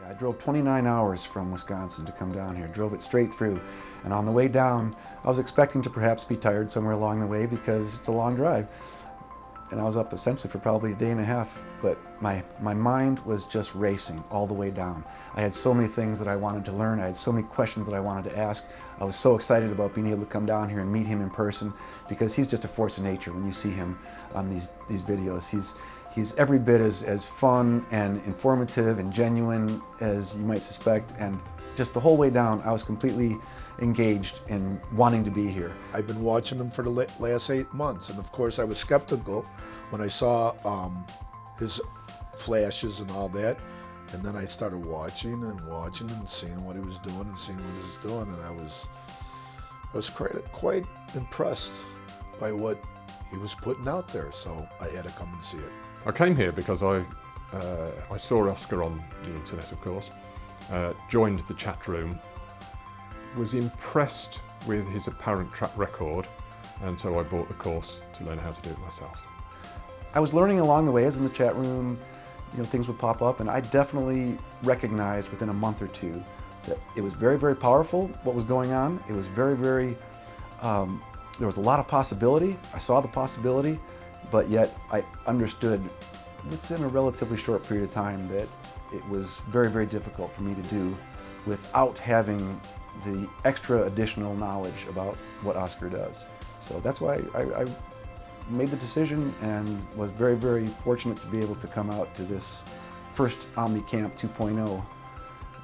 I drove 29 hours from Wisconsin to come down here, drove it straight through. And on the way down, I was expecting to perhaps be tired somewhere along the way because it's a long drive. And I was up essentially for probably a day and a half, but my mind was just racing all the way down. I had so many things that I wanted to learn. I had so many questions that I wanted to ask. I was so excited about being able to come down here and meet him in person because he's just a force of nature when you see him on these videos. He's every bit as fun and informative and genuine as you might suspect, and just the whole way down I was completely engaged in wanting to be here. I've been watching him for the last 8 months, and of course I was skeptical when I saw his flashes and all that, and then I started watching and seeing what he was doing and seeing what he was doing, and I was quite impressed by what he was putting out there, so I had to come and see it. I came here because I saw Oscar on the internet, of course, joined the chat room, was impressed with his apparent track record, and so I bought the course to learn how to do it myself. I was learning along the way as in the chat room, things would pop up, and I definitely recognized within a month or two that it was very, very powerful what was going on. It was very, very, there was a lot of possibility. I saw the possibility, but yet I understood within a relatively short period of time that it was very, very difficult for me to do without having the extra additional knowledge about what Oscar does. So that's why I made the decision and was very, very fortunate to be able to come out to this first Omni Camp 2.0,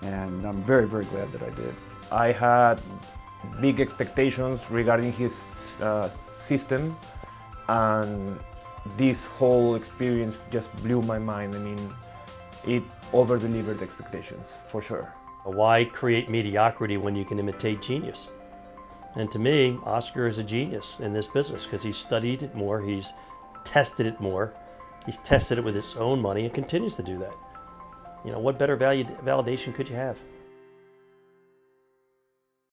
and I'm very, very glad that I did. I had big expectations regarding his system, and this whole experience just blew my mind. I mean, it over-delivered expectations, for sure. Why create mediocrity when you can imitate genius? And to me, Oscar is a genius in this business because he's studied it more, he's tested it more, he's tested it with his own money and continues to do that. What better validation could you have?